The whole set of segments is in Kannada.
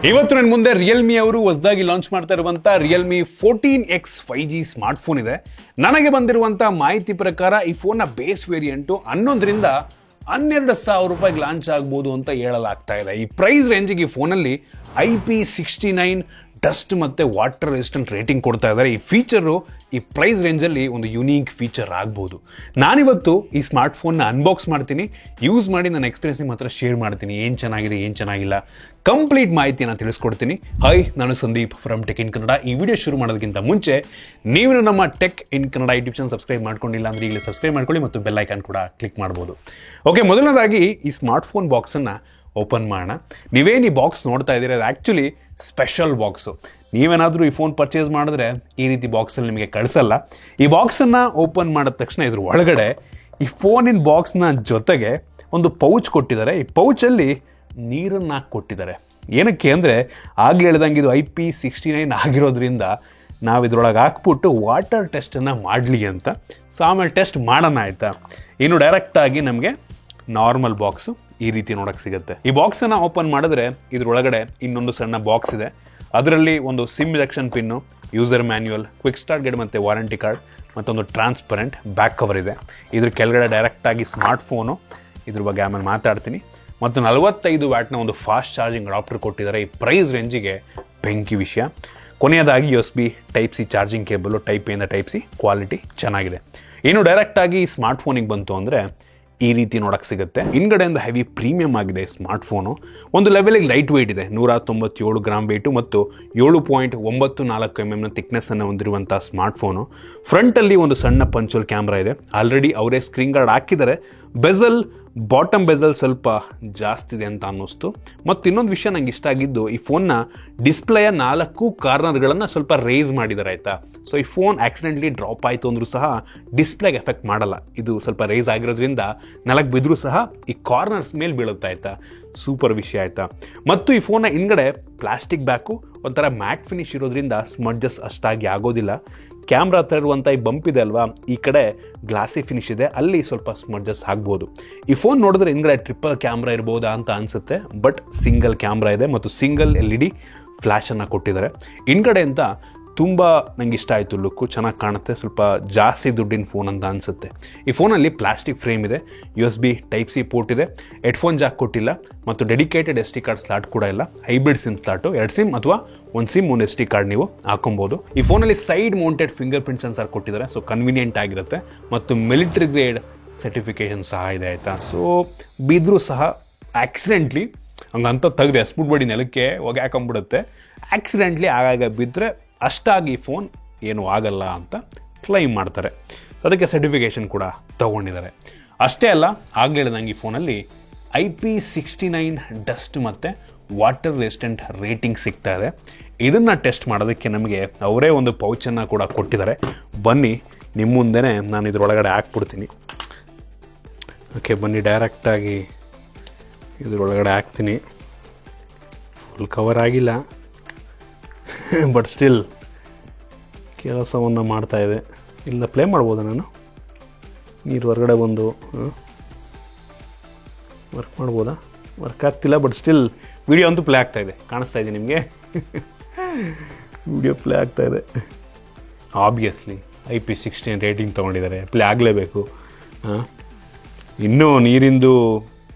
ಇವತ್ತು ನನ್ನ ಮುಂದೆ ರಿಯಲ್ಮಿ ಅವರು ಹೊಸದಾಗಿ ಲಾಂಚ್ ಮಾಡ್ತಾ ಇರುವಂತ Realme 14X 5G smart phone ಇದೆ. ನನಗೆ ಬಂದಿರುವಂತ ಮಾಹಿತಿ ಪ್ರಕಾರ ಈ ಫೋನ್ ನ ಬೇಸ್ ವೇರಿಯಂಟು 11ರಿಂದ 12,000 ರೂಪಾಯಿಗೆ ಲಾಂಚ್ ಆಗ್ಬೋದು ಅಂತ ಹೇಳಲಾಗ್ತಾ ಇದೆ. ಈ ಪ್ರೈಸ್ ರೇಂಜಿಗೆ ಈ ಫೋನಲ್ಲಿ IP69 ಡಸ್ಟ್ ಮತ್ತೆ ವಾಟರ್ ರೆಸಿಸ್ಟೆಂಟ್ ರೇಟಿಂಗ್ ಕೊಡ್ತಾ ಇದ್ದಾರೆ. ಈ ಫೀಚರು ಈ ಪ್ರೈಸ್ ರೇಂಜಲ್ಲಿ ಒಂದು ಯುನೀಕ್ ಫೀಚರ್ ಆಗ್ಬೋದು. ನಾನಿವತ್ತು ಈ ಸ್ಮಾರ್ಟ್ ಫೋನ್ನ ಅನ್ಬಾಕ್ಸ್ ಮಾಡ್ತೀನಿ, ಯೂಸ್ ಮಾಡಿ ನನ್ನ ಎಕ್ಸ್ಪೀರಿಯನ್ಸ್ ನಿಮ್ಮ ಹತ್ರ ಶೇರ್ ಮಾಡ್ತೀನಿ. ಏನು ಚೆನ್ನಾಗಿದೆ, ಏನು ಚೆನ್ನಾಗಿಲ್ಲ, ಕಂಪ್ಲೀಟ್ ಮಾಹಿತಿಯನ್ನು ತಿಳಿಸ್ಕೊಡ್ತೀನಿ. ಹಾಯ್, ನಾನು Sandeep from tech in Kannada. ಈ ವಿಡಿಯೋ ಶುರು ಮಾಡೋದಕ್ಕಿಂತ ಮುಂಚೆ ನೀವು ನಮ್ಮ tech in Kannada YouTube channel subscribe ಮಾಡ್ಕೊಂಡಿಲ್ಲ ಅಂದರೆ ಈಗಲೇ ಸಬ್ಸ್ಕ್ರೈಬ್ ಮಾಡ್ಕೊಳ್ಳಿ ಮತ್ತು ಬೆಲ್ ಐಕಾನ್ ಕೂಡ ಕ್ಲಿಕ್ ಮಾಡ್ಬೋದು. ಓಕೆ, ಮೊದಲನೇದಾಗಿ ಈ ಸ್ಮಾರ್ಟ್ ಫೋನ್ ಬಾಕ್ಸನ್ನು ಓಪನ್ ಮಾಡೋಣ. ನೀವೇನು ಈ ಬಾಕ್ಸ್ ನೋಡ್ತಾ ಇದ್ದೀರಿ ಅದು ಆ್ಯಕ್ಚುಲಿ ಸ್ಪೆಷಲ್ ಬಾಕ್ಸು. ನೀವೇನಾದರೂ ಈ ಫೋನ್ ಪರ್ಚೇಸ್ ಮಾಡಿದ್ರೆ ಈ ರೀತಿ ಬಾಕ್ಸಲ್ಲಿ ನಿಮಗೆ ಕಳಿಸಲ್ಲ. ಈ ಬಾಕ್ಸನ್ನು ಓಪನ್ ಮಾಡಿದ ತಕ್ಷಣ ಇದ್ರ ಒಳಗಡೆ ಈ ಫೋನಿನ ಬಾಕ್ಸ್ನ ಜೊತೆಗೆ ಒಂದು ಪೌಚ್ ಕೊಟ್ಟಿದ್ದಾರೆ. ಈ ಪೌಚಲ್ಲಿ ನೀರನ್ನು ಕೊಟ್ಟಿದ್ದಾರೆ. ಏನಕ್ಕೆ ಅಂದರೆ ಆಗಲೇ ಹೇಳ್ದಂಗೆ ಇದು IP69 ಆಗಿರೋದ್ರಿಂದ ನಾವು ಇದ್ರೊಳಗೆ ಹಾಕ್ಬಿಟ್ಟು ವಾಟರ್ ಟೆಸ್ಟನ್ನು ಮಾಡಲಿ ಅಂತ. ಸೊ ಆಮೇಲೆ ಟೆಸ್ಟ್ ಮಾಡೋಣ ಆಯಿತಾ. ಇನ್ನು ಡೈರೆಕ್ಟಾಗಿ ನಮಗೆ ನಾರ್ಮಲ್ ಬಾಕ್ಸು ಈ ರೀತಿ ನೋಡಕ್ಕೆ ಸಿಗುತ್ತೆ. ಈ ಬಾಕ್ಸನ್ನು ಓಪನ್ ಮಾಡಿದ್ರೆ ಇದ್ರೊಳಗಡೆ ಇನ್ನೊಂದು ಸಣ್ಣ ಬಾಕ್ಸ್ ಇದೆ. ಅದರಲ್ಲಿ ಒಂದು sim ejection pin, user manual, quick start guide ಮತ್ತು ವಾರಂಟಿ ಕಾರ್ಡ್ ಮತ್ತೊಂದು ಟ್ರಾನ್ಸ್ಪರೆಂಟ್ ಬ್ಯಾಕ್ ಕವರ್ ಇದೆ. ಇದ್ರ ಕೆಳಗಡೆ ಡೈರೆಕ್ಟಾಗಿ ಸ್ಮಾರ್ಟ್ ಫೋನು, ಇದ್ರ ಬಗ್ಗೆ ಆಮೇಲೆ ಮಾತಾಡ್ತೀನಿ. ಮತ್ತು 45 ವ್ಯಾಟ್ನ ಒಂದು ಫಾಸ್ಟ್ ಚಾರ್ಜಿಂಗ್ ಅಡಾಪ್ಟರ್ ಕೊಟ್ಟಿದ್ದಾರೆ. ಈ ಪ್ರೈಸ್ ರೇಂಜಿಗೆ ಬೆಂಕಿ ವಿಷಯ. ಕೊನೆಯದಾಗಿ USB Type C charging cable, Type A ಇಂದ Type C ಕ್ವಾಲಿಟಿ ಚೆನ್ನಾಗಿದೆ. ಇನ್ನು ಡೈರೆಕ್ಟಾಗಿ ಸ್ಮಾರ್ಟ್ ಫೋನಿಗೆ ಬಂತು ಅಂದರೆ ಈ ರೀತಿ ನೋಡಕ್ಕೆ ಸಿಗುತ್ತೆ. ಹಿಂದ್ಗಡೆಯಿಂದ ಹೆವಿ ಪ್ರೀಮಿಯಂ ಆಗಿದೆ ಸ್ಮಾರ್ಟ್ ಫೋನು. ಒಂದು ಲೆವೆಲಿಗೆ ಲೈಟ್ ವೆಯ್ಟ್ ಇದೆ, 197 ಗ್ರಾಮ್ ವೆಯ್ಟು ಮತ್ತು 7.94 mm ಥಿಕ್ನೆಸ್ ಅನ್ನು ಹೊಂದಿರುವಂಥ ಸ್ಮಾರ್ಟ್ ಫೋನು. ಫ್ರಂಟಲ್ಲಿ ಒಂದು ಸಣ್ಣ ಪಂಚೋಲ್ ಕ್ಯಾಮ್ರಾ ಇದೆ. ಆಲ್ರೆಡಿ ಅವರೇ ಸ್ಕ್ರೀನ್ ಗಾರ್ಡ್ ಹಾಕಿದ್ದಾರೆ. ಬೆಜಲ್, ಬಾಟಮ್ ಬೆಜಲ್ ಸ್ವಲ್ಪ ಜಾಸ್ತಿ ಇದೆ ಅಂತ ಅನ್ನಿಸ್ತು. ಮತ್ತು ಇನ್ನೊಂದು ವಿಷಯ ನಂಗೆ ಇಷ್ಟ ಆಗಿದ್ದು, ಈ ಫೋನ್ನ ಡಿಸ್ಪ್ಲೇಯ 4 ಕಾರ್ನರ್ಗಳನ್ನು ಸ್ವಲ್ಪ ರೇಸ್ ಮಾಡಿದ್ದಾರೆ ಆಯಿತಾ. ಸೊ ಈ ಫೋನ್ ಆಕ್ಸಿಡೆಂಟ್ಲಿ ಡ್ರಾಪ್ ಆಯಿತು ಅಂದರೂ ಸಹ ಡಿಸ್ಪ್ಲೇಗೆ ಎಫೆಕ್ಟ್ ಮಾಡಲ್ಲ. ಇದು ಸ್ವಲ್ಪ ರೇಸ್ ಆಗಿರೋದ್ರಿಂದ ನೆಲಕ್ಕೆ ಬಿದ್ದರೂ ಸಹ ಈ ಕಾರ್ನರ್ಸ್ ಮೇಲೆ ಬೀಳುತ್ತೆ ಆಯಿತಾ. ಸೂಪರ್ ವಿಷಯ ಆಯಿತಾ. ಮತ್ತು ಈ ಫೋನ್ನ ಹಿಂದ್ಗಡೆ ಪ್ಲಾಸ್ಟಿಕ್ ಬ್ಯಾಕು ಒಂಥರ ಮ್ಯಾಟ್ ಫಿನಿಶ್ ಇರೋದ್ರಿಂದ ಸ್ಮಡ್ಜಸ್ ಅಷ್ಟಾಗಿ ಆಗೋದಿಲ್ಲ. ಕ್ಯಾಮ್ರಾ ಹತ್ರ ಇರುವಂಥ ಈ ಬಂಪ್ ಇದೆ ಅಲ್ವಾ, ಈ ಕಡೆ ಗ್ಲಾಸಿ ಫಿನಿಶ್ ಇದೆ, ಅಲ್ಲಿ ಸ್ವಲ್ಪ ಸ್ಮಡ್ಜಸ್ ಆಗ್ಬೋದು. ಈ ಫೋನ್ ನೋಡಿದ್ರೆ ಹಿಂದ್ಗಡೆ ಟ್ರಿಪಲ್ ಕ್ಯಾಮ್ರಾ ಇರ್ಬೋದಾ ಅಂತ ಅನಿಸುತ್ತೆ, ಬಟ್ ಸಿಂಗಲ್ ಕ್ಯಾಮ್ರಾ ಇದೆ ಮತ್ತು ಸಿಂಗಲ್ LED ಫ್ಲ್ಯಾಶನ್ನು ಕೊಟ್ಟಿದ್ದಾರೆ. ಹಿಂದ್ಗಡೆ ಅಂತ ತುಂಬ ನಂಗೆ ಇಷ್ಟ ಆಯಿತು. ಲುಕ್ಕು ಚೆನ್ನಾಗಿ ಕಾಣುತ್ತೆ. ಸ್ವಲ್ಪ ಜಾಸ್ತಿ ದುಡ್ಡಿನ ಫೋನ್ ಅಂತ ಅನಿಸುತ್ತೆ. ಈ ಫೋನಲ್ಲಿ ಪ್ಲಾಸ್ಟಿಕ್ ಫ್ರೇಮ್ ಇದೆ, USB Type C ಪೋರ್ಟ್ ಇದೆ, ಹೆಡ್ಫೋನ್ ಜಾಕ್ ಕೊಟ್ಟಿಲ್ಲ ಮತ್ತು ಡೆಡಿಕೇಟೆಡ್ SD ಕಾರ್ಡ್ ಸ್ಲಾಟ್ ಕೂಡ ಇಲ್ಲ. ಹೈಬ್ರಿಡ್ ಸಿಮ್ ಸ್ಲಾಟು, 2 ಸಿಮ್ ಅಥವಾ 1 ಸಿಮ್ 1 SD ಕಾರ್ಡ್ ನೀವು ಹಾಕೊಬೋದು. ಈ ಫೋನಲ್ಲಿ side mounted finger print sensor ಕೊಟ್ಟಿದ್ದಾರೆ. ಸೊ ಕನ್ವೀನಿಯೆಂಟ್ ಆಗಿರುತ್ತೆ ಮತ್ತು ಮಿಲಿಟರಿ ಗ್ರೇಡ್ ಸರ್ಟಿಫಿಕೇಷನ್ ಸಹ ಇದೆ ಆಯಿತಾ. ಸೊ ಬಿದ್ದರೂ ಸಹ ಆಕ್ಸಿಡೆಂಟ್ಲಿ ಹಂಗಂತ ತೆಗೆದು ಎಸ್ಬಿಟ್ಬೇಡಿ, ನೆಲಕ್ಕೆ ಹೋಗಿ ಹಾಕೊಂಡ್ಬಿಡುತ್ತೆ. ಆಕ್ಸಿಡೆಂಟ್ಲಿ ಆಗಾಗ ಬಿದ್ದರೆ ಅಷ್ಟಾಗಿ ಫೋನ್ ಏನೂ ಆಗಲ್ಲ ಅಂತ ಕ್ಲೈಮ್ ಮಾಡ್ತಾರೆ. ಅದಕ್ಕೆ ಸರ್ಟಿಫಿಕೇಷನ್ ಕೂಡ ತೊಗೊಂಡಿದ್ದಾರೆ. ಅಷ್ಟೇ ಅಲ್ಲ, ಆಗಲೇ ಹೇಳಿದಂಗೆ ಈ ಫೋನಲ್ಲಿ IP69 ಡಸ್ಟ್ ಮತ್ತು ವಾಟರ್ ರೆಸಿಸ್ಟೆಂಟ್ ರೇಟಿಂಗ್ ಸಿಗ್ತಾ ಇದೆ. ಇದನ್ನು ಟೆಸ್ಟ್ ಮಾಡೋದಕ್ಕೆ ನಮಗೆ ಅವರೇ ಒಂದು ಪೌಚನ್ನು ಕೂಡ ಕೊಟ್ಟಿದ್ದಾರೆ. ಬನ್ನಿ ನಿಮ್ಮ ಮುಂದೆನೇ ನಾನು ಇದರೊಳಗಡೆ ಹಾಕ್ಬಿಡ್ತೀನಿ. ಓಕೆ, ಬನ್ನಿ ಡೈರೆಕ್ಟಾಗಿ ಇದರೊಳಗಡೆ ಹಾಕ್ತೀನಿ. ಫುಲ್ ಕವರ್ ಆಗಿಲ್ಲ, ಬಟ್ ಸ್ಟಿಲ್ ಕೆಲಸವನ್ನು ಮಾಡ್ತಾ ಇದೆ. ಇಲ್ಲ ಪ್ಲೇ ಮಾಡ್ಬೋದಾ ನಾನು? ನೀರು ಹೊರಗಡೆ ಬಂದು ವರ್ಕ್ ಮಾಡ್ಬೋದಾ? ವರ್ಕ್ ಆಗ್ತಿಲ್ಲ, ಬಟ್ ಸ್ಟಿಲ್ ವಿಡಿಯೋ ಅಂತೂ ಪ್ಲೇ ಆಗ್ತಾ ಇದೆ. ಕಾಣಿಸ್ತಾ ಇದೆ ನಿಮಗೆ? ವಿಡಿಯೋ ಪ್ಲೇ ಆಗ್ತಾ ಇದೆ. ಆಬ್ವಿಯಸ್ಲಿ IP69 ರೇಟಿಂಗ್ ತೊಗೊಂಡಿದ್ದಾರೆ, ಪ್ಲೇ ಆಗಲೇಬೇಕು. ಇನ್ನೂ ನೀರಿಂದು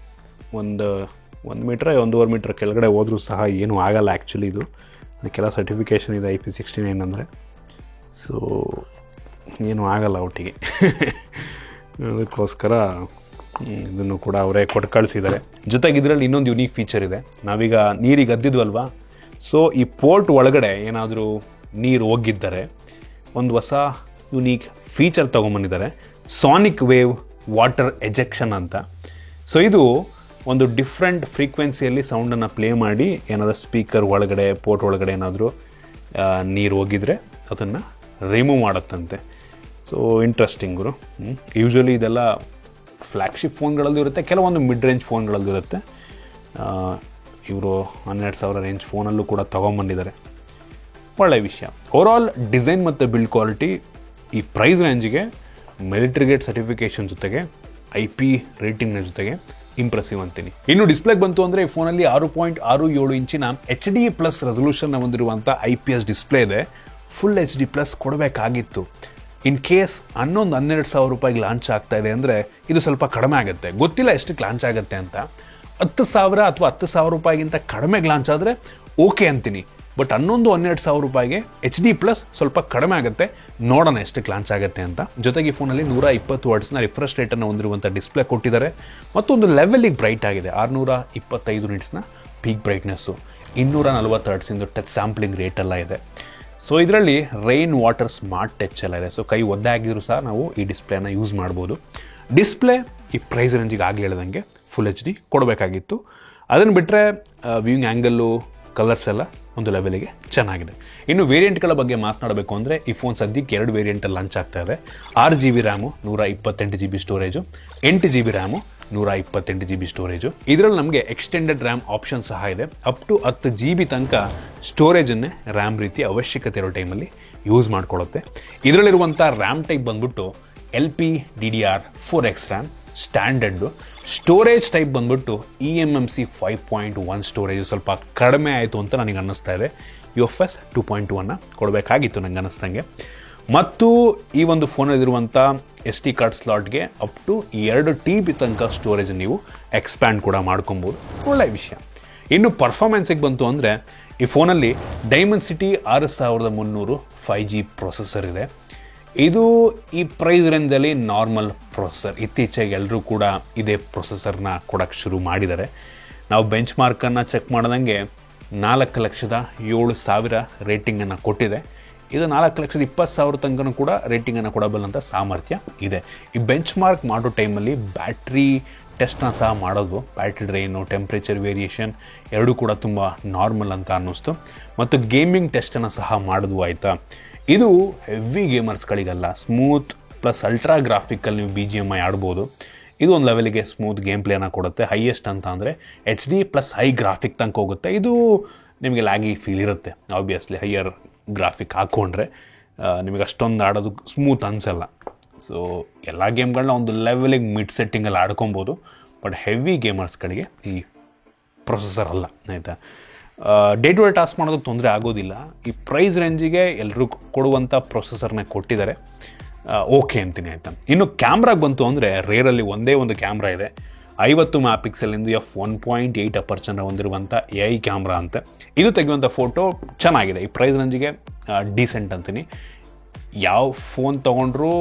ಒಂದು ಮೀಟ್ರ್ 1.5 ಮೀಟ್ರ್ ಕೆಳಗಡೆ ಹೋದರೂ ಸಹ ಏನೂ ಆಗಲ್ಲ. ಆ್ಯಕ್ಚುಲಿ ಇದು ಅದಕ್ಕೆಲ್ಲ ಸರ್ಟಿಫಿಕೇಷನ್ ಇದೆ IP69 ಅಂದರೆ. ಸೊ ಏನೂ ಆಗಲ್ಲ ಒಟ್ಟಿಗೆ. ಅದಕ್ಕೋಸ್ಕರ ಇದನ್ನು ಕೂಡ ಅವರೇ ಕೊಟ್ಟು ಕಳಿಸಿದ್ದಾರೆ. ಜೊತೆಗೆ ಇದರಲ್ಲಿ ಇನ್ನೊಂದು ಯುನೀಕ್ ಫೀಚರ್ ಇದೆ. ನಾವೀಗ ನೀರಿಗೆ ಅದ್ದಿದ್ವಲ್ವಾ, ಸೊ ಈ ಪೋರ್ಟ್ ಒಳಗಡೆ ಏನಾದರೂ ನೀರು ಹೋಗಿದ್ದರೆ ಒಂದು ಹೊಸ ಯುನೀಕ್ ಫೀಚರ್ ತೊಗೊಂಬಂದಿದ್ದಾರೆ, ಸಾನಿಕ್ ವೇವ್ ವಾಟರ್ ಎಜೆಕ್ಷನ್ ಅಂತ. ಸೊ ಇದು ಒಂದು ಡಿಫ್ರೆಂಟ್ ಫ್ರೀಕ್ವೆನ್ಸಿಯಲ್ಲಿ ಸೌಂಡನ್ನು ಪ್ಲೇ ಮಾಡಿ ಏನಾದರೂ ಸ್ಪೀಕರ್ ಒಳಗಡೆ, ಪೋರ್ಟ್ ಒಳಗಡೆ ಏನಾದರೂ ನೀರು ಹೋಗಿದ್ರೆ ಅದನ್ನು ರಿಮೂವ್ ಮಾಡುತ್ತಂತೆ. So interesting. ಯೂಶ್ವಲಿ ಇದೆಲ್ಲ ಫ್ಲ್ಯಾಗ್ಶಿಪ್ ಫೋನ್ಗಳಲ್ಲೂ ಇರುತ್ತೆ, ಕೆಲವೊಂದು ಮಿಡ್ ರೇಂಜ್ ಫೋನ್ಗಳಲ್ಲೂ ಇರುತ್ತೆ. ಇವರು 12,000 ರೇಂಜ್ ಫೋನಲ್ಲೂ ಕೂಡ ತೊಗೊಂಬಂದಿದ್ದಾರೆ. ಒಳ್ಳೆಯ ವಿಷಯ. ಓವರಾಲ್ ಡಿಸೈನ್ ಮತ್ತು ಬಿಲ್ಡ್ ಕ್ವಾಲಿಟಿ ಈ ಪ್ರೈಸ್ ರೇಂಜಿಗೆ ಮಿಲಿಟರಿ ಗ್ರೇಡ್ ಸರ್ಟಿಫಿಕೇಷನ್ ಜೊತೆಗೆ IP ರೇಟಿಂಗ್ನ ಜೊತೆಗೆ ಇಂಪ್ರೆಸಿವ್ ಅಂತೀನಿ. ಇನ್ನು ಡಿಸ್ಪ್ಲೇಗೆ ಬಂತು ಅಂದರೆ ಈ ಫೋನಲ್ಲಿ 6.67 ಇಂಚಿನ HD+ ರೆಸೊಲ್ಯೂಷನ್ನ ಹೊಂದಿರುವಂಥ IPS ಡಿಸ್ಪ್ಲೇ ಇದೆ. ಫುಲ್ HD+ ಕೊಡಬೇಕಾಗಿತ್ತು. ಇನ್ ಕೇಸ್ 12,000 ರೂಪಾಯಿಗೆ ಲಾಂಚ್ ಆಗ್ತಾ ಇದೆ ಅಂದರೆ ಇದು ಸ್ವಲ್ಪ ಕಡಿಮೆ ಆಗುತ್ತೆ. ಗೊತ್ತಿಲ್ಲ ಎಷ್ಟಕ್ಕೆ ಲಾಂಚ್ ಆಗುತ್ತೆ ಅಂತ. 10,000 ಅಥವಾ 10,000 ರೂಪಾಯಿಗಿಂತ ಕಡಿಮೆಗೆ ಲಾಂಚ್ ಆದರೆ ಓಕೆ ಅಂತೀನಿ. ಬಟ್ 11,000-12,000 ರೂಪಾಯಿಗೆ HD+ ಸ್ವಲ್ಪ ಕಡಿಮೆ ಆಗುತ್ತೆ. ನೋಡೋಣ ಎಷ್ಟಕ್ಕೆ ಲಾಂಚ್ ಆಗುತ್ತೆ ಅಂತ. ಜೊತೆಗೆ ಈ ಫೋನಲ್ಲಿ 120 ಹರ್ಟ್ಸ್ನ ರಿಫ್ರೆಶ್ ರೇಟನ್ನು ಹೊಂದಿರುವಂಥ ಡಿಸ್ಪ್ಲೇ ಕೊಟ್ಟಿದ್ದಾರೆ. ಮತ್ತೊಂದು ಲೆವೆಲಿಗೆ ಬ್ರೈಟ್ ಆಗಿದೆ. 625 ನಿಟ್ಸ್ನ ಪೀಕ್ ಬ್ರೈಟ್ನೆಸ್ಸು, 240 ಹರ್ಟ್ಸಿಂದು ಟಚ್ ಸ್ಯಾಂಪ್ಲಿಂಗ್ ರೇಟ್ ಎಲ್ಲ ಇದೆ. ಸೊ ಇದರಲ್ಲಿ ರೈನ್ ವಾಟರ್ ಸ್ಮಾರ್ಟ್ ಟಚ್ ಎಲ್ಲ ಇದೆ. ಸೊ ಕೈ ಒದ್ದೆ ಆಗಿದ್ರು ಸಹ ನಾವು ಈ ಡಿಸ್ಪ್ಲೇನ ಯೂಸ್ ಮಾಡ್ಬೋದು. ಡಿಸ್ಪ್ಲೇ ಈ ಪ್ರೈಸ್ ರೇಂಜಿಗೆ ಆಗಲಿ ಹೇಳ್ದಂಗೆ ಫುಲ್ HD ಕೊಡಬೇಕಾಗಿತ್ತು. ಅದನ್ನು ಬಿಟ್ಟರೆ ವ್ಯೂಯಿಂಗ್ ಆ್ಯಂಗಲ್ಲು, ಕಲರ್ಸ್ ಎಲ್ಲ ಒಂದು ಲೆವೆಲಿಗೆ ಚೆನ್ನಾಗಿದೆ. ಇನ್ನು ವೇರಿಯಂಟ್ಗಳ ಬಗ್ಗೆ ಮಾತನಾಡಬೇಕು ಅಂದರೆ ಈ ಫೋನ್ ಸದ್ಯಕ್ಕೆ 2 ವೇರಿಯಂಟಲ್ಲಿ ಲಾಂಚ್ ಆಗ್ತಾ ಇದೆ. 6GB RAM, 128GB storage, 8GB RAM, 128GB storage. ಇದರಲ್ಲಿ ನಮಗೆ ಎಕ್ಸ್ಟೆಂಡೆಡ್ ರ್ಯಾಮ್ ಆಪ್ಷನ್ ಸಹ ಇದೆ. ಅಪ್ ಟು 10GB ತನಕ ಸ್ಟೋರೇಜನ್ನೇ ರ್ಯಾಮ್ ರೀತಿ ಅವಶ್ಯಕತೆ ಇರೋ ಟೈಮಲ್ಲಿ ಯೂಸ್ ಮಾಡ್ಕೊಳ್ಳುತ್ತೆ. ಇದರಲ್ಲಿರುವಂಥ ರ್ಯಾಮ್ ಟೈಪ್ ಬಂದ್ಬಿಟ್ಟು LPDDR4X RAM standard. Storage type ಬಂದ್ಬಿಟ್ಟು eMMC 5.1 ಸ್ಟೋರೇಜ್ ಸ್ವಲ್ಪ ಕಡಿಮೆ ಆಯಿತು ಅಂತ ನನಗೆ ಅನ್ನಿಸ್ತಾ ಇದೆ. UFS 2.1 ಕೊಡಬೇಕಾಗಿತ್ತು ನಂಗೆ ಅನ್ನಿಸ್ದಂಗೆ. ಮತ್ತು ಈ ಒಂದು ಫೋನಲ್ಲಿರುವಂಥ SD ಕಾರ್ಡ್ ಸ್ಲಾಟ್ಗೆ ಅಪ್ ಟು 2TB ತನಕ ಸ್ಟೋರೇಜ್ ನೀವು ಎಕ್ಸ್ಪ್ಯಾಂಡ್ ಕೂಡ ಮಾಡ್ಕೊಬೋದು. ಒಳ್ಳೆಯ ವಿಷಯ. ಇನ್ನು ಪರ್ಫಾರ್ಮೆನ್ಸಿಗೆ ಬಂತು ಅಂದರೆ ಈ ಫೋನಲ್ಲಿ ಡೈಮೆನ್ಸಿಟಿ 6300 5G ಪ್ರೊಸೆಸರ್ ಇದೆ. ಇದು ಈ ಪ್ರೈಸ್ ರೇಂಜಲ್ಲಿ ನಾರ್ಮಲ್ ಪ್ರೊಸೆಸರ್. ಇತ್ತೀಚೆಗೆ ಎಲ್ಲರೂ ಕೂಡ ಇದೇ ಪ್ರೊಸೆಸರ್ನ ಕೊಡೋಕ್ಕೆ ಶುರು ಮಾಡಿದ್ದಾರೆ. ನಾವು ಬೆಂಚ್ ಮಾರ್ಕನ್ನು ಚೆಕ್ ಮಾಡಿದಂಗೆ 4,07,000 ರೇಟಿಂಗನ್ನು ಕೊಟ್ಟಿದೆ. ಇದು 4,20,000 ತನಕ ಕೂಡ ರೇಟಿಂಗನ್ನು ಕೊಡಬಲ್ಲಂಥ ಸಾಮರ್ಥ್ಯ ಇದೆ. ಈ ಬೆಂಚ್ ಮಾರ್ಕ್ ಮಾಡೋ ಟೈಮಲ್ಲಿ ಬ್ಯಾಟ್ರಿ ಟೆಸ್ಟ್ನ ಸಹ ಮಾಡೋದು. ಬ್ಯಾಟ್ರಿ ಡ್ರೈನು, ಟೆಂಪ್ರೇಚರ್ ವೇರಿಯೇಷನ್ ಎರಡೂ ಕೂಡ ತುಂಬ ನಾರ್ಮಲ್ ಅಂತ ಅನ್ನಿಸ್ತು. ಮತ್ತು ಗೇಮಿಂಗ್ ಟೆಸ್ಟನ್ನು ಸಹ ಮಾಡಿದ್ವು ಆಯಿತಾ. ಇದು ಹೆವಿ ಗೇಮರ್ಸ್ಗಳಿಗಲ್ಲ, ಸ್ಮೂತ್ ಪ್ಲಸ್ ಅಲ್ಟ್ರಾ ಗ್ರಾಫಿಕಲ್ಲಿ ನೀವು BGMI ಆಡ್ಬೋದು. ಇದು ಒಂದು ಲೆವೆಲಿಗೆ ಸ್ಮೂತ್ ಗೇಮ್ ಪ್ಲೇನ ಕೊಡುತ್ತೆ. ಹೈಯೆಸ್ಟ್ ಅಂತ ಅಂದರೆ HD ಪ್ಲಸ್ ಹೈ ಗ್ರಾಫಿಕ್ ತನಕ ಹೋಗುತ್ತೆ. ಇದು ನಿಮಗೆ ಲ್ಯಾಗಿ ಫೀಲ್ ಇರುತ್ತೆ. ಆಬ್ವಿಯಸ್ಲಿ ಹೈಯರ್ ಗ್ರಾಫಿಕ್ ಹಾಕ್ಕೊಂಡ್ರೆ ನಿಮಗೆ ಅಷ್ಟೊಂದು ಆಡೋದು ಸ್ಮೂತ್ ಅನಿಸಲ್ಲ. ಸೊ ಎಲ್ಲ ಗೇಮ್ಗಳನ್ನ ಒಂದು ಲೆವೆಲಿಗೆ ಮಿಡ್ ಸೆಟ್ಟಿಂಗಲ್ಲಿ ಆಡ್ಕೊಬೋದು. ಬಟ್ ಹೆವಿ ಗೇಮರ್ಸ್ಗಳಿಗೆ ಈ ಪ್ರೊಸೆಸರ್ ಅಲ್ಲ ಆಯಿತಾ. ಡೇ ಟು ಡೇ ಟಾಸ್ಕ್ ಮಾಡೋದಕ್ಕೆ ತೊಂದರೆ ಆಗೋದಿಲ್ಲ. ಈ ಪ್ರೈಸ್ ರೇಂಜಿಗೆ ಎಲ್ಲರೂ ಕೊಡುವಂಥ ಪ್ರೊಸೆಸರ್ನೇ ಕೊಟ್ಟಿದ್ದಾರೆ. ಓಕೆ ಅಂತೀನಿ ಆಯಿತಾ. ಇನ್ನು ಕ್ಯಾಮ್ರಾಗೆ ಬಂತು ಅಂದರೆ ರೇರಲ್ಲಿ ಒಂದೇ ಒಂದು ಕ್ಯಾಮ್ರಾ ಇದೆ. 50 ಮೆಗಾಪಿಕ್ಸೆಲಿಂದ f1.8 ಅಪರ್ಚರ್ನ ಹೊಂದಿರುವಂಥ AI ಕ್ಯಾಮ್ರಾ ಅಂತೆ. ಇದು ತೆಗೆಯುವಂಥ ಫೋಟೋ ಚೆನ್ನಾಗಿದೆ. ಈ ಪ್ರೈಸ್ ರೇಂಜಿಗೆ ಡೀಸೆಂಟ್ ಅಂತೀನಿ. ಯಾವ ಫೋನ್ ತೊಗೊಂಡ್ರೂ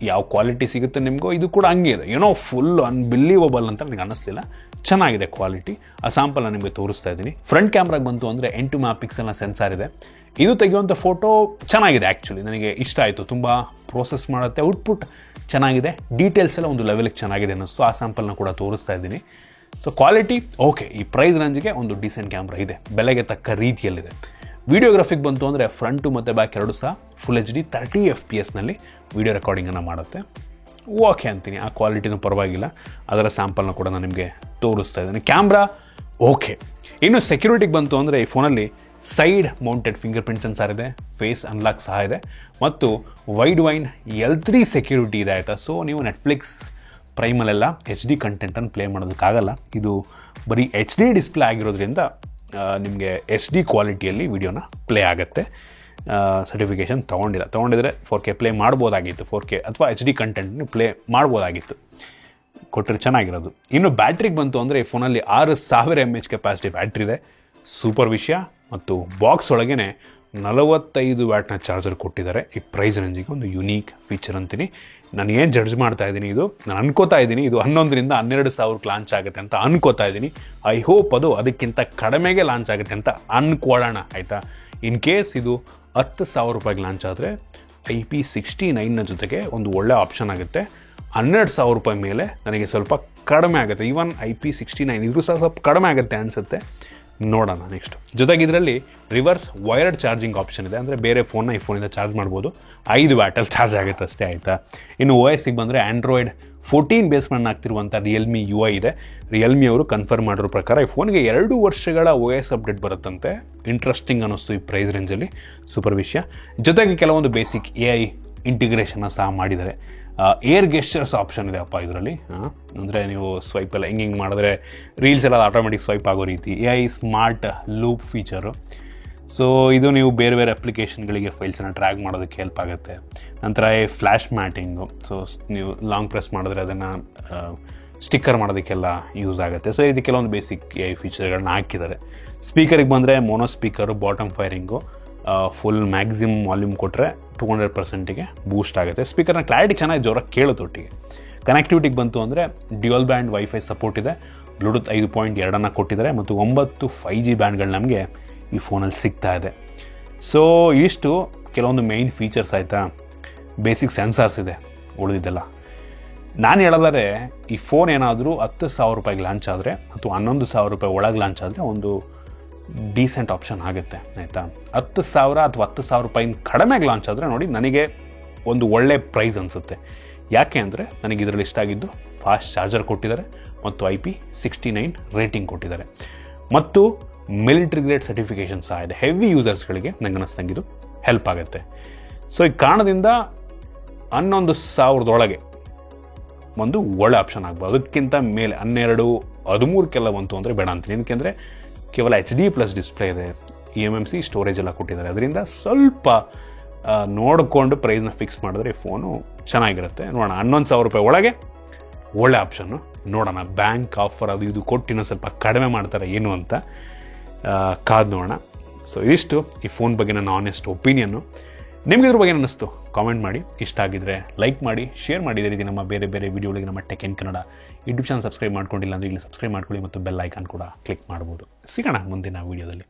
ಯಾವ ಕ್ವಾಲಿಟಿ ಸಿಗುತ್ತೆ ನಿಮಗೂ ಇದು ಕೂಡ ಹಂಗೆ ಇದೆ. ಏನೋ ಫುಲ್ ಅನ್ಬಿಲೀವಬಲ್ ಅಂತ ನನಗೆ ಅನ್ನಿಸ್ಲಿಲ್ಲ. ಚೆನ್ನಾಗಿದೆ ಕ್ವಾಲಿಟಿ. ಆ ಸ್ಯಾಂಪಲ್ನ ನಿಮಗೆ ತೋರಿಸ್ತಾ ಇದ್ದೀನಿ. ಫ್ರಂಟ್ ಕ್ಯಾಮ್ರಾಗೆ ಬಂತು ಅಂದರೆ 8 ಮೆಗಾಪಿಕ್ಸೆಲ್ನ ಸೆನ್ಸಾರ್ ಇದೆ. ಇದು ತೆಗೆಯುವಂಥ ಫೋಟೋ ಚೆನ್ನಾಗಿದೆ. ಆ್ಯಕ್ಚುಲಿ ನನಗೆ ಇಷ್ಟ ಆಯಿತು. ತುಂಬ ಪ್ರೋಸೆಸ್ ಮಾಡುತ್ತೆ, ಔಟ್ಪುಟ್ ಚೆನ್ನಾಗಿದೆ, ಡೀಟೇಲ್ಸ್ ಎಲ್ಲ ಒಂದು ಲೆವೆಲಿಗೆ ಚೆನ್ನಾಗಿದೆ ಅನ್ನಿಸ್ತು. ಆ ಸ್ಯಾಂಪಲ್ನ ಕೂಡ ತೋರಿಸ್ತಾ ಇದ್ದೀನಿ. So quality okay. ಈ ಪ್ರೈಸ್ ರೇಂಜಿಗೆ ಒಂದು ಡೀಸೆಂಟ್ ಕ್ಯಾಮ್ರಾ ಇದೆ, ಬೆಲೆಗೆ ತಕ್ಕ ರೀತಿಯಲ್ಲಿದೆ. ವಿಡಿಯೋಗ್ರಫಿಗೆ ಬಂತು ಅಂದರೆ ಫ್ರಂಟು ಮತ್ತು ಬ್ಯಾಕ್ ಎರಡು ಸಹ ಫುಲ್ HD 30 FPS ವಿಡಿಯೋ ರೆಕಾರ್ಡಿಂಗನ್ನು ಮಾಡುತ್ತೆ. ಓಕೆ ಅಂತೀನಿ. ಆ ಕ್ವಾಲಿಟಿನೂ ಪರವಾಗಿಲ್ಲ. ಅದರ ಸ್ಯಾಂಪಲ್ನ ಕೂಡ ನಾನು ನಿಮಗೆ ತೋರಿಸ್ತಾ ಇದ್ದೀನಿ. Camera okay. ಇನ್ನು ಸೆಕ್ಯೂರಿಟಿಗೆ ಬಂತು ಅಂದರೆ ಈ ಫೋನಲ್ಲಿ side mounted fingerprint sensor ಇದೆ, ಫೇಸ್ ಅನ್ಲಾಕ್ ಸಹ ಇದೆ, ಮತ್ತು ವೈಡ್ ವೈನ್ L3 ಸೆಕ್ಯೂರಿಟಿ ಇದೆ ಆಯಿತಾ. ಸೊ ನೀವು ನೆಟ್ಫ್ಲಿಕ್ಸ್ ಪ್ರೈಮಲ್ಲೆಲ್ಲ HD ಕಂಟೆಂಟನ್ನು ಪ್ಲೇ ಮಾಡೋದಕ್ಕಾಗಲ್ಲ. ಇದು ಬರೀ HD ಡಿಸ್ಪ್ಲೇ ಆಗಿರೋದ್ರಿಂದ ನಿಮಗೆ SD ಕ್ವಾಲಿಟಿಯಲ್ಲಿ ವಿಡಿಯೋನ ಪ್ಲೇ ಆಗುತ್ತೆ. Certification ತೊಗೊಂಡಿದ್ರೆ 4K play ಮಾಡ್ಬೋದಾಗಿತ್ತು. 4K ಅಥವಾ HD ಕಂಟೆಂಟ್ನ ಪ್ಲೇ ಮಾಡ್ಬೋದಾಗಿತ್ತು. ಕೊಟ್ಟರೆ ಚೆನ್ನಾಗಿರೋದು. ಇನ್ನು ಬ್ಯಾಟ್ರಿಗೆ ಬಂತು ಅಂದರೆ ಈ ಫೋನಲ್ಲಿ 6000 mAh ಕೆಪಾಸಿಟಿ ಬ್ಯಾಟ್ರಿ ಇದೆ. ಸೂಪರ್ ವಿಷಯ. ಮತ್ತು ಬಾಕ್ಸ್ ಒಳಗೇ 45 ವ್ಯಾಟ್ನ ಚಾರ್ಜರ್ ಕೊಟ್ಟಿದ್ದಾರೆ. ಈ ಪ್ರೈಸ್ ರೇಂಜಿಗೆ ಒಂದು ಯುನೀಕ್ ಫೀಚರ್ ಅಂತೀನಿ. ನಾನು ಏನು ಜಡ್ಜ್ ಮಾಡ್ತಾ ಇದ್ದೀನಿ, ಇದು ನಾನು ಅನ್ಕೋತಾ ಇದ್ದೀನಿ ಇದು 11,000ರಿಂದ 12,000ಕ್ಕೆ ಲಾಂಚ್ ಆಗುತ್ತೆ ಅಂತ ಅನ್ಕೋತಾ ಇದ್ದೀನಿ. ಐ ಹೋಪ್ ಅದು ಅದಕ್ಕಿಂತ ಕಡಿಮೆಗೆ ಲಾಂಚ್ ಆಗುತ್ತೆ ಅಂತ ಅನ್ಕೊಳ್ಳೋಣ ಆಯಿತಾ. ಇನ್ ಕೇಸ್ ಇದು 10,000 ರೂಪಾಯಿಗೆ ಲಾಂಚ್ ಆದರೆ IP69ನ ಜೊತೆಗೆ ಒಂದು ಒಳ್ಳೆ ಆಪ್ಷನ್ ಆಗುತ್ತೆ. 12,000 ರೂಪಾಯಿ ಮೇಲೆ ನನಗೆ ಸ್ವಲ್ಪ ಕಡಿಮೆ ಆಗುತ್ತೆ. ಈವನ್ IP69 ಇದ್ರೂ ಸಹ ಸ್ವಲ್ಪ ಕಡಿಮೆ ಆಗುತ್ತೆ ಅನಿಸುತ್ತೆ. ನೋಡೋಣ ನೆಕ್ಸ್ಟ್. ಜೊತೆಗೆ ಇದರಲ್ಲಿ ರಿವರ್ಸ್ ವೈರ್ಡ್ ಚಾರ್ಜಿಂಗ್ ಆಪ್ಷನ್ ಇದೆ. ಅಂದರೆ ಬೇರೆ ಫೋನ್ನ ಈ ಫೋನಿಂದ ಚಾರ್ಜ್ ಮಾಡ್ಬೋದು. 5 ವ್ಯಾಟಲ್ಲಿ ಚಾರ್ಜ್ ಆಗುತ್ತೆ ಅಷ್ಟೇ ಆಯಿತಾ. ಇನ್ನು OSಗೆ ಬಂದರೆ ಆಂಡ್ರಾಯ್ಡ್ 14 ಬೇಸ್ಮೆಂಟ್ ಆಗ್ತಿರುವಂಥ ರಿಯಲ್ಮಿ UI ಇದೆ. ರಿಯಲ್ಮಿ ಅವರು ಕನ್ಫರ್ಮ್ ಮಾಡಿರೋ ಪ್ರಕಾರ ಈ ಫೋನ್ಗೆ 2 ವರ್ಷಗಳ OS ಅಪ್ಡೇಟ್ ಬರುತ್ತಂತೆ. ಇಂಟ್ರೆಸ್ಟಿಂಗ್ ಅನ್ನಿಸ್ತು ಈ ಪ್ರೈಸ್ ರೇಂಜಲ್ಲಿ. ಸೂಪರ್ ವಿಷಯ. ಜೊತೆಗೆ ಕೆಲವೊಂದು ಬೇಸಿಕ್ AI ಇಂಟಿಗ್ರೇಷನ್ನ ಸಹ ಮಾಡಿದ್ದಾರೆ. ಏರ್ ಗೆಸ್ಚರ್ಸ್ ಆಪ್ಷನ್ ಇದೆ ಅಪ್ಪ ಇದರಲ್ಲಿ. ಅಂದರೆ ನೀವು ಸ್ವೈಪ್ ಎಲ್ಲ ಹಿಂಗೆ ಮಾಡಿದ್ರೆ ರೀಲ್ಸ್ ಎಲ್ಲ ಆಟೋಮೆಟಿಕ್ ಸ್ವೈಪ್ ಆಗೋ ರೀತಿ. AI smart loop feature. So ಇದು ನೀವು ಬೇರೆ ಬೇರೆ ಅಪ್ಲಿಕೇಶನ್ಗಳಿಗೆ ಫೈಲ್ಸನ್ನು ಟ್ರ್ಯಾಕ್ ಮಾಡೋದಕ್ಕೆ ಹೆಲ್ಪ್ ಆಗುತ್ತೆ. ನಂತರ ಫ್ಲ್ಯಾಶ್ ಮ್ಯಾಟಿಂಗು. ಸೊ ನೀವು ಲಾಂಗ್ ಪ್ರೆಸ್ ಮಾಡಿದ್ರೆ ಅದನ್ನು ಸ್ಟಿಕ್ಕರ್ ಮಾಡೋದಕ್ಕೆಲ್ಲ ಯೂಸ್ ಆಗುತ್ತೆ. ಸೊ ಇದು ಕೆಲವೊಂದು ಬೇಸಿಕ್ AI ಫೀಚರ್ಗಳನ್ನ ಹಾಕಿದ್ದಾರೆ. ಸ್ಪೀಕರಿಗೆ ಬಂದರೆ mono speaker, bottom firing, full maximum volume ಕೊಟ್ಟರೆ 200%ಗೆ ಬೂಸ್ಟ್ ಆಗುತ್ತೆ. ಸ್ಪೀಕರ್ನ ಕ್ಲಾರಿಟಿ ಚೆನ್ನಾಗಿ ಜೋರಾಗಿ ಕೇಳುತ್ತೆ. ಒಟ್ಟಿಗೆ ಕನೆಕ್ಟಿವಿಟಿಗೆ ಬಂತು ಅಂದರೆ ಡ್ಯುಯಲ್ ಬ್ಯಾಂಡ್ ವೈಫೈ ಸಪೋರ್ಟ್ ಇದೆ, ಬ್ಲೂಟೂತ್ 5.2 ಕೊಟ್ಟಿದ್ದಾರೆ ಮತ್ತು 9 5G ಬ್ಯಾಂಡ್ಗಳು ನಮಗೆ ಈ ಫೋನಲ್ಲಿ ಸಿಗ್ತಾ ಇದೆ. ಸೊ ಇಷ್ಟು ಕೆಲವೊಂದು ಮೇಯ್ನ್ ಫೀಚರ್ಸ್ ಆಯಿತಾ. ಬೇಸಿಕ್ ಸೆನ್ಸಾರ್ಸ್ ಇದೆ, ಉಳಿದಿದ್ದೆಲ್ಲ ನಾನು ಹೇಳೋದಾದ್ರೆ ಈ ಫೋನ್ ಏನಾದರೂ 10,000 ರೂಪಾಯಿಗೆ ಲಾಂಚ್ ಆದರೆ ಅಥವಾ 11,000 ರೂಪಾಯಿ ಒಳಗೆ ಲಾಂಚ್ ಆದರೆ ಒಂದು ಡೀಸೆಂಟ್ ಆಪ್ಷನ್ ಆಗುತ್ತೆ ಆಯಿತಾ. 10,000 ಅಥವಾ 10,000 ರೂಪಾಯಿನ ಕಡಿಮೆಗೆ ಲಾಂಚ್ ಆದರೆ ನೋಡಿ ನನಗೆ ಒಂದು ಒಳ್ಳೆ ಪ್ರೈಸ್ ಅನಿಸುತ್ತೆ. ಯಾಕೆ ಅಂದರೆ ನನಗೆ ಇದರಲ್ಲಿ ಇಷ್ಟ ಆಗಿದ್ದು ಫಾಸ್ಟ್ ಚಾರ್ಜರ್ ಕೊಟ್ಟಿದ್ದಾರೆ ಮತ್ತು IP69 ರೇಟಿಂಗ್ ಕೊಟ್ಟಿದ್ದಾರೆ ಮತ್ತು ಮಿಲಿಟರಿ ಗ್ರೇಡ್ ಸರ್ಟಿಫಿಕೇಷನ್ ಸಹ ಇದೆ. ಹೆವಿ ಯೂಸರ್ಸ್ಗಳಿಗೆ ನಂಗೆ ಅನ್ನಿಸ್ದಂಗೆ ಇದು ಹೆಲ್ಪ್ ಆಗುತ್ತೆ. ಸೊ ಈ ಕಾರಣದಿಂದ 11,000 ಒಂದು ಒಳ್ಳೆ ಆಪ್ಷನ್ ಆಗ್ಬೋದು. ಅದಕ್ಕಿಂತ ಮೇಲೆ 12, 13 ಬಂತು ಅಂದರೆ ಬೇಡ ಅಂತೀನಿ. ಏನಕ್ಕೆಂದರೆ ಕೇವಲ HD+ ಡಿಸ್ಪ್ಲೇ ಇದೆ, eMMC ಸ್ಟೋರೇಜ್ ಎಲ್ಲ ಕೊಟ್ಟಿದ್ದಾರೆ. ಅದರಿಂದ ಸ್ವಲ್ಪ ನೋಡಿಕೊಂಡು ಪ್ರೈಸ್ನ ಫಿಕ್ಸ್ ಮಾಡಿದ್ರೆ ಈ ಫೋನು ಚೆನ್ನಾಗಿರುತ್ತೆ. ನೋಡೋಣ 11,000 ರೂಪಾಯಿ ಒಳಗೆ ಒಳ್ಳೆ ಆಪ್ಷನ್ನು. ನೋಡೋಣ ಬ್ಯಾಂಕ್ ಆಫರ್ ಅದು ಇದು ಕೊಟ್ಟು ಇನ್ನೊಂದು ಸ್ವಲ್ಪ ಕಡಿಮೆ ಮಾಡ್ತಾರೆ ಏನು ಅಂತ ಕಾದು ನೋಡೋಣ. ಸೊ ಇದಿಷ್ಟು ಈ ಫೋನ್ ಬಗ್ಗೆ ನನ್ನ ಆನೆಸ್ಟ್ ಒಪಿನಿಯನ್ನು. ನಿಮ್ಗೆ ಇದ್ರ ಬಗ್ಗೆ ಅನ್ನಿಸ್ತು ಕಾಮೆಂಟ್ ಮಾಡಿ. ಇಷ್ಟ ಆಗಿದ್ರೆ ಲೈಕ್ ಮಾಡಿ, ಶೇರ್ ಮಾಡಿ. ಇದೇ ರೀತಿ ನಮ್ಮ ಬೇರೆ ಬೇರೆ ವಿಡಿಯೋಗಳಿಗೆ ನಮ್ಮ tech in Kannada YouTube channel subscribe ಮಾಡ್ಕೊಂಡಿಲ್ಲ ಅಂದರೆ ಇಲ್ಲಿ ಸಬ್ಸ್ಕ್ರೈಬ್ ಮಾಡ್ಕೊಳ್ಳಿ ಮತ್ತು ಬೆಲ್ ಐಕಾನ್ ಕೂಡ ಕ್ಲಿಕ್ ಮಾಡ್ಬೋದು. ಸಿಗೋಣ ಮುಂದಿನ ವೀಡಿಯೋದಲ್ಲಿ.